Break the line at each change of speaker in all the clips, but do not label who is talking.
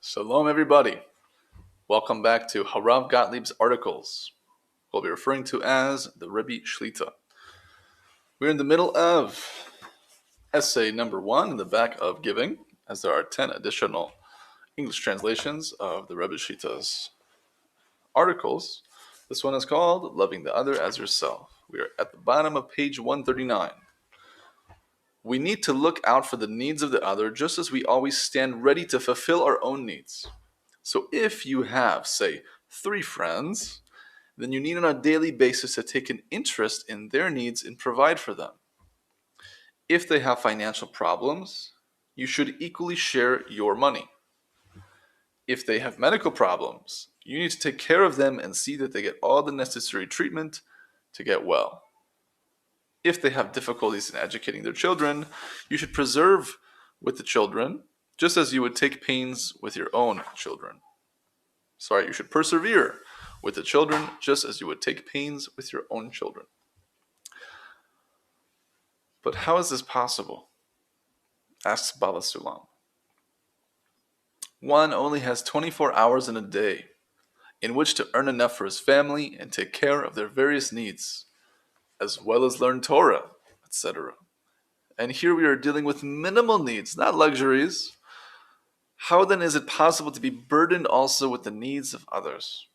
Shalom, everybody. Welcome back to HaRav Gottlieb's articles. We'll be referring to as the Rebbe Shlita. We're in the middle of essay number 1 in the back of Giving, as there are 10 additional English translations of the Rebbe Shlita's articles. This one is called Loving the Other as Yourself. We are at the bottom of page 139. We need to look out for the needs of the other just as we always stand ready to fulfill our own needs. So if you have, say, 3 friends, then you need on a daily basis to take an interest in their needs and provide for them. If they have financial problems, you should equally share your money. If they have medical problems, you need to take care of them and see that they get all the necessary treatment to get well. If they have difficulties in educating their children, you should preserve with the children just as you would take pains with your own children. You should persevere with the children just as you would take pains with your own children. But how is this possible? Asks Baba Sulam. One only has 24 hours in a day in which to earn enough for his family and take care of their various needs, as well as learn Torah, etc. And here we are dealing with minimal needs, not luxuries. How then is it possible to be burdened also with the needs of others?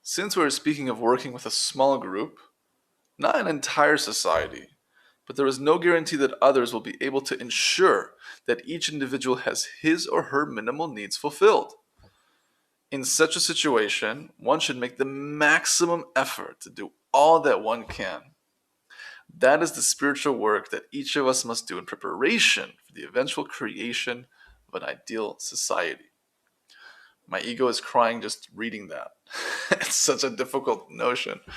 Since we are speaking of working with a small group, not an entire society, but there is no guarantee that others will be able to ensure that each individual has his or her minimal needs fulfilled. In such a situation, one should make the maximum effort to do all that one can. That is the spiritual work that each of us must do in preparation for the eventual creation of an ideal society. My ego is crying just reading that. It's such a difficult notion. I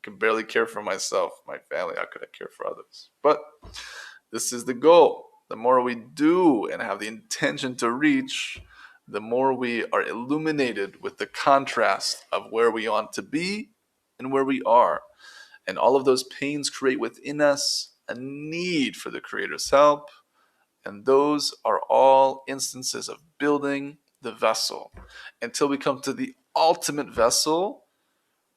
can barely care for myself, my family. How could I care for others? But this is the goal. The more we do and have the intention to reach, the more we are illuminated with the contrast of where we want to be and where we are. And all of those pains create within us a need for the Creator's help. And those are all instances of building the vessel until we come to the ultimate vessel,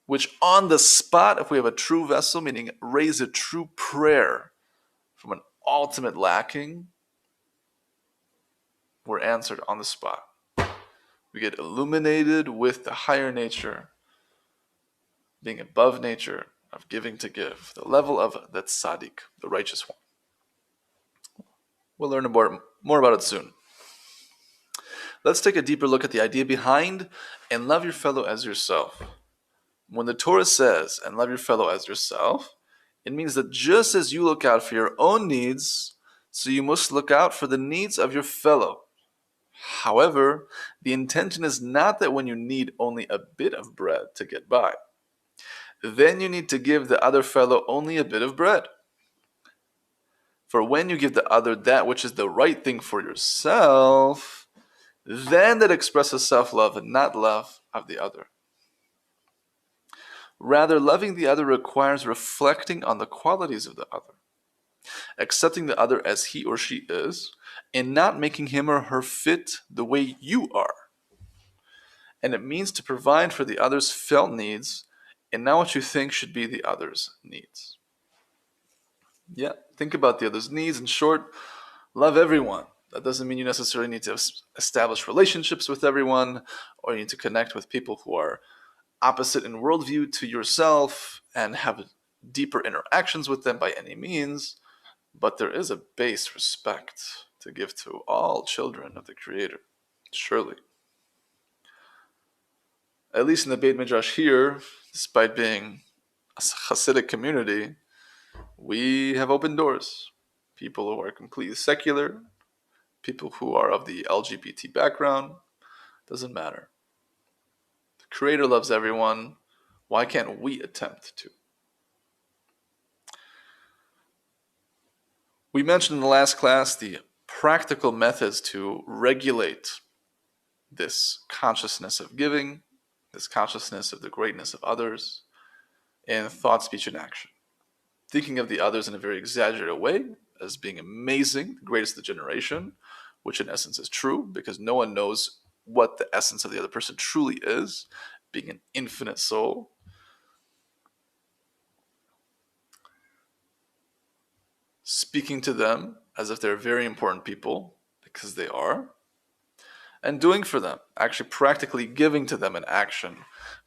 which on the spot, if we have a true vessel, meaning raise a true prayer from an ultimate lacking, we're answered on the spot. We get illuminated with the higher nature, being above nature, of giving to give, the level of that tzaddik, the righteous one. We'll learn more about it soon. Let's take a deeper look at the idea behind and love your fellow as yourself. When the Torah says, and love your fellow as yourself, it means that just as you look out for your own needs, so you must look out for the needs of your fellow. However, the intention is not that when you need only a bit of bread to get by, then you need to give the other fellow only a bit of bread. For when you give the other that which is the right thing for yourself, then that expresses self-love and not love of the other. Rather, loving the other requires reflecting on the qualities of the other, accepting the other as he or she is, and not making him or her fit the way you are. And it means to provide for the other's felt needs and not what you think should be the other's needs. Yeah, think about the other's needs. In short, love everyone. That doesn't mean you necessarily need to establish relationships with everyone, or you need to connect with people who are opposite in worldview to yourself and have deeper interactions with them by any means. But there is a base respect to give to all children of the Creator, surely. At least in the Beit Midrash here, despite being a Hasidic community, we have open doors. People who are completely secular, people who are of the LGBT background, doesn't matter. The Creator loves everyone. Why can't we attempt to? We mentioned in the last class the practical methods to regulate this consciousness of giving, this consciousness of the greatness of others, in thought, speech, and action. Thinking of the others in a very exaggerated way as being amazing, the greatest of the generation, which in essence is true because no one knows what the essence of the other person truly is, being an infinite soul. Speaking to them as if they're very important people, because they are, and doing for them, actually practically giving to them an action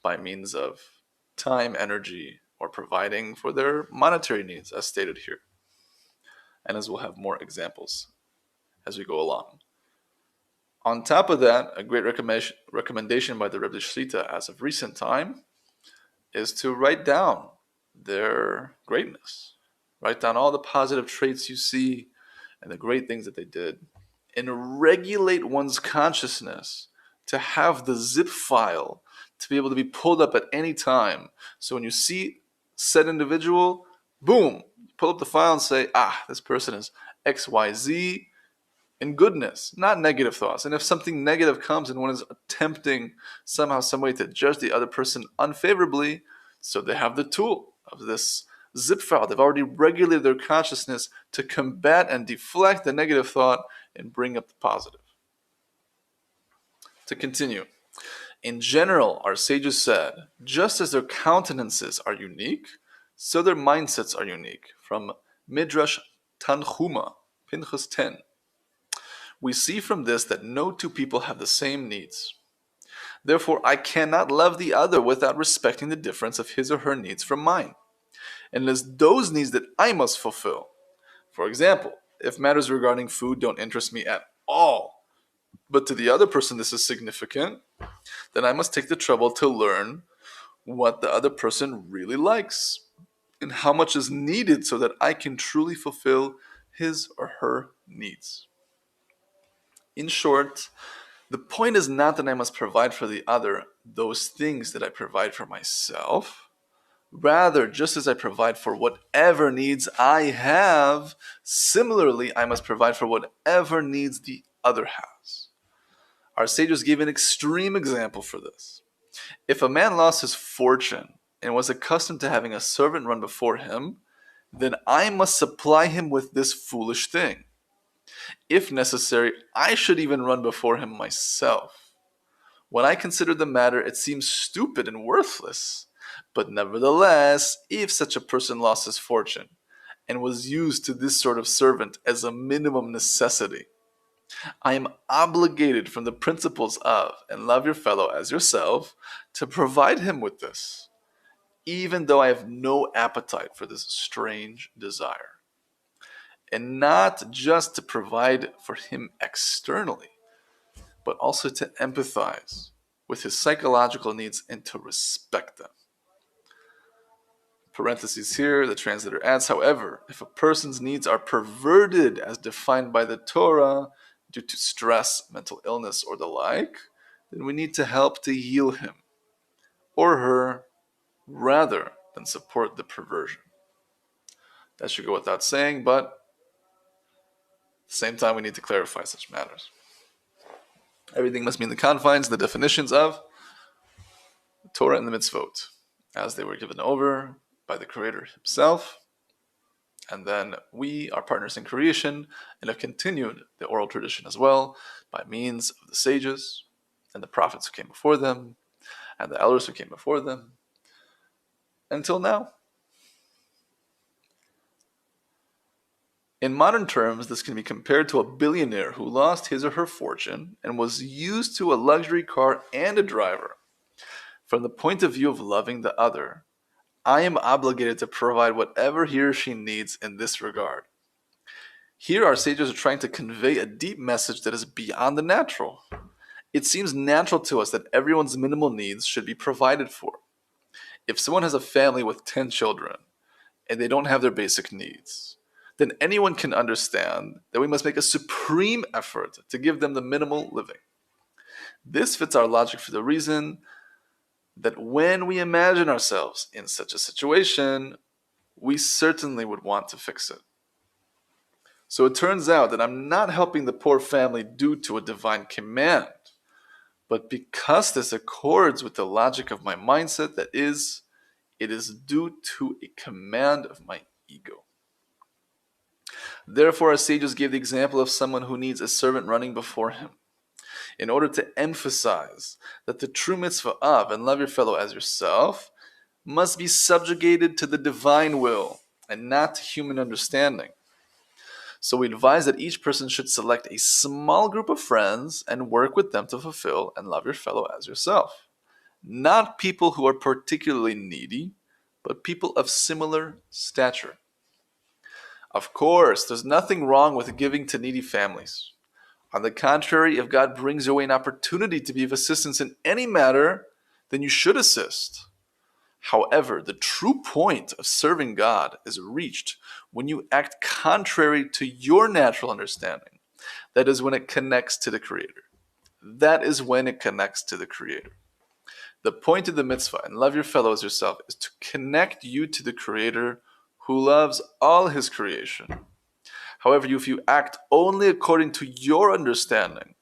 by means of time, energy, or providing for their monetary needs, as stated here. And as we'll have more examples as we go along. On top of that, a great recommendation by the Rebbe Shlita as of recent time is to write down their greatness. Write down all the positive traits you see and the great things that they did, and regulate one's consciousness to have the zip file to be able to be pulled up at any time. So when you see said individual, boom, pull up the file and say, this person is XYZ in goodness, not negative thoughts. And if something negative comes and one is attempting somehow, some way to judge the other person unfavorably, so they have the tool of this zip file. They've already regulated their consciousness to combat and deflect the negative thought and bring up the positive. To continue, in general, our sages said, just as their countenances are unique, so their mindsets are unique. From Midrash Tanchuma, Pinchas 10. We see from this that no two people have the same needs. Therefore, I cannot love the other without respecting the difference of his or her needs from mine. And it is those needs that I must fulfill. For example, if matters regarding food don't interest me at all, but to the other person this is significant, then I must take the trouble to learn what the other person really likes and how much is needed so that I can truly fulfill his or her needs. In short, the point is not that I must provide for the other those things that I provide for myself. Rather, just as I provide for whatever needs I have, similarly, I must provide for whatever needs the other has. Our sages gave an extreme example for this. If a man lost his fortune and was accustomed to having a servant run before him, then I must supply him with this foolish thing. If necessary, I should even run before him myself. When I consider the matter, it seems stupid and worthless. But nevertheless, if such a person lost his fortune and was used to this sort of servant as a minimum necessity, I am obligated from the principles of and love your fellow as yourself to provide him with this, even though I have no appetite for this strange desire. And not just to provide for him externally, but also to empathize with his psychological needs and to respect them. Parentheses here, the translator adds, however, if a person's needs are perverted as defined by the Torah due to stress, mental illness, or the like, then we need to help to heal him or her rather than support the perversion. That should go without saying, but at the same time we need to clarify such matters. Everything must be in the confines, the definitions of the Torah and the mitzvot, as they were given over by the Creator himself. And then we are partners in creation and have continued the oral tradition as well by means of the sages and the prophets who came before them and the elders who came before them until now. In modern terms, this can be compared to a billionaire who lost his or her fortune and was used to a luxury car and a driver. From the point of view of loving the other, I am obligated to provide whatever he or she needs in this regard. Here, our sages are trying to convey a deep message that is beyond the natural. It seems natural to us that everyone's minimal needs should be provided for. If someone has a family with 10 children and they don't have their basic needs, then anyone can understand that we must make a supreme effort to give them the minimal living. This fits our logic for the reason that when we imagine ourselves in such a situation, we certainly would want to fix it. So it turns out that I'm not helping the poor family due to a divine command, but because this accords with the logic of my mindset, that is, it is due to a command of my ego. Therefore, our sages gave the example of someone who needs a servant running before him. in order to emphasize that the true mitzvah of and love your fellow as yourself must be subjugated to the divine will and not to human understanding. So we advise that each person should select a small group of friends and work with them to fulfill and love your fellow as yourself. Not people who are particularly needy, but people of similar stature. Of course, there's nothing wrong with giving to needy families. On the contrary, if God brings your way an opportunity to be of assistance in any matter, then you should assist. However, the true point of serving God is reached when you act contrary to your natural understanding. That is when it connects to the Creator. That is when it connects to the Creator. The point of the mitzvah, and love your fellow as yourself, is to connect you to the Creator who loves all His creation. However, if you act only according to your understanding,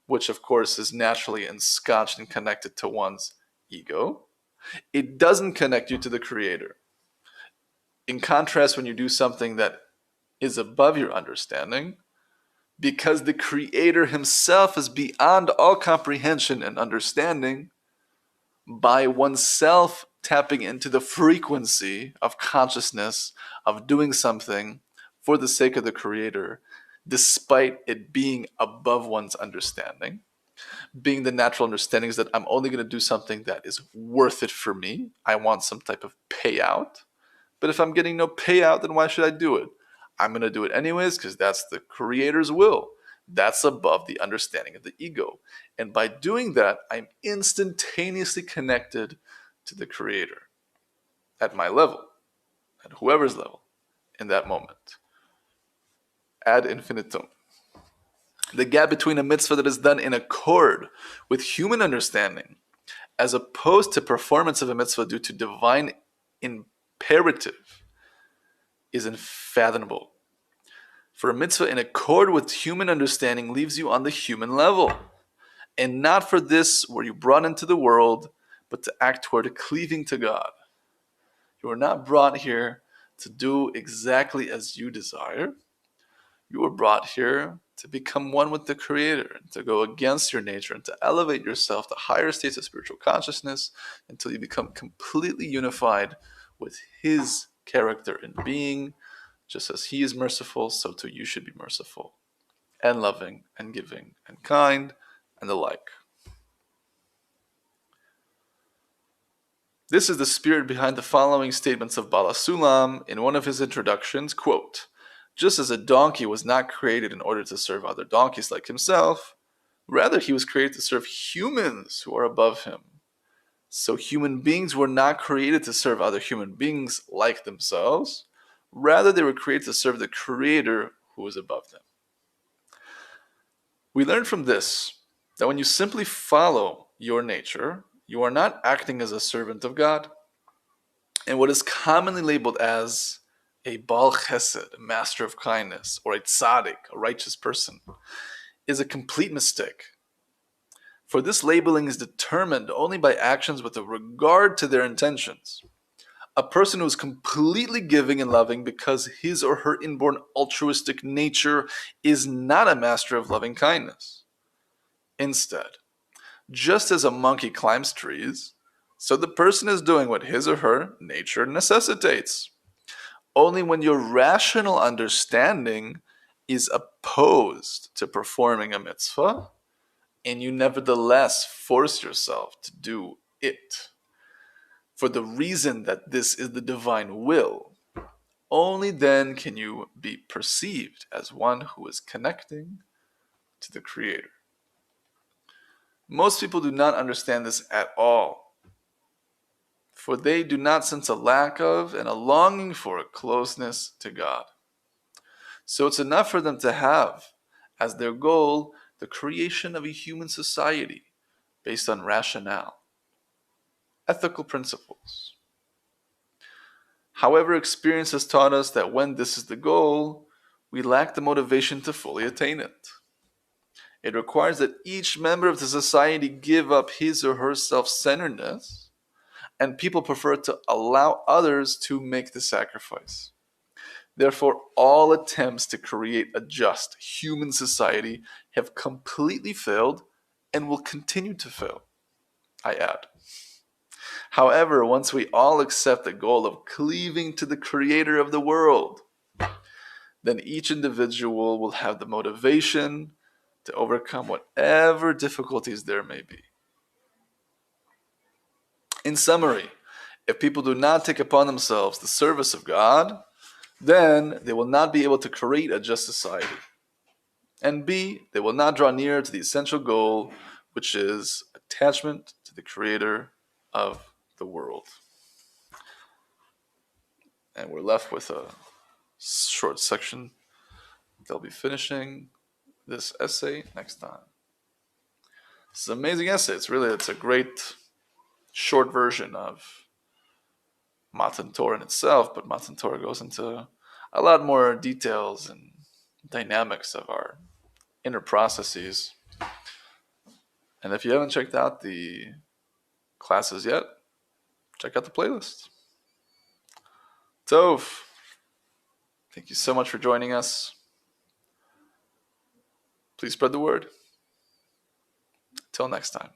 which of course is naturally ensconced and connected to one's ego, it doesn't connect you to the Creator. In contrast, when you do something that is above your understanding, because the Creator Himself is beyond all comprehension and understanding, by oneself tapping into the frequency of consciousness of doing something for the sake of the Creator, despite it being above one's understanding, being the natural understanding is that I'm only going to do something that is worth it for me. I want some type of payout. But if I'm getting no payout, then why should I do it? I'm going to do it anyways because that's the Creator's will. That's above the understanding of the ego. And by doing that, I'm instantaneously connected to the Creator at my level, at whoever's level in that moment. Ad infinitum. The gap between a mitzvah that is done in accord with human understanding as opposed to performance of a mitzvah due to divine imperative is unfathomable. For a mitzvah in accord with human understanding leaves you on the human level. And not for this were you brought into the world, but to act toward cleaving to God. You are not brought here to do exactly as you desire. You were brought here to become one with the Creator, and to go against your nature and to elevate yourself to higher states of spiritual consciousness until you become completely unified with His character and being. Just as He is merciful, so too you should be merciful and loving and giving and kind and the like. This is the spirit behind the following statements of Bala Sulam in one of his introductions, quote, just as a donkey was not created in order to serve other donkeys like himself, rather he was created to serve humans who are above him. So human beings were not created to serve other human beings like themselves, rather they were created to serve the Creator who is above them. We learn from this that when you simply follow your nature, you are not acting as a servant of God. And what is commonly labeled as a Baal Chesed, a master of kindness, or a tzaddik, a righteous person, is a complete mistake. For this labeling is determined only by actions with a regard to their intentions. A person who is completely giving and loving because his or her inborn altruistic nature is not a master of loving kindness. Instead, just as a monkey climbs trees, so the person is doing what his or her nature necessitates. Only when your rational understanding is opposed to performing a mitzvah, and you nevertheless force yourself to do it, for the reason that this is the divine will, only then can you be perceived as one who is connecting to the Creator. Most people do not understand this at all, for they do not sense a lack of and a longing for a closeness to God. So it's enough for them to have as their goal the creation of a human society based on rationale, ethical principles. However, experience has taught us that when this is the goal, we lack the motivation to fully attain it. It requires that each member of the society give up his or her self-centeredness, and people prefer to allow others to make the sacrifice. Therefore, all attempts to create a just human society have completely failed and will continue to fail, I add. However, once we all accept the goal of cleaving to the creator of the world, then each individual will have the motivation to overcome whatever difficulties there may be. In summary, if people do not take upon themselves the service of God, then they will not be able to create a just society. And B, they will not draw near to the essential goal, which is attachment to the creator of the world. And we're left with a short section. They'll be finishing this essay next time. It's an amazing essay. It's a great short version of Matan Torah in itself, but Matan Torah goes into a lot more details and dynamics of our inner processes. And if you haven't checked out the classes yet, check out the playlist. Tov, thank you so much for joining us. Please spread the word. Till next time.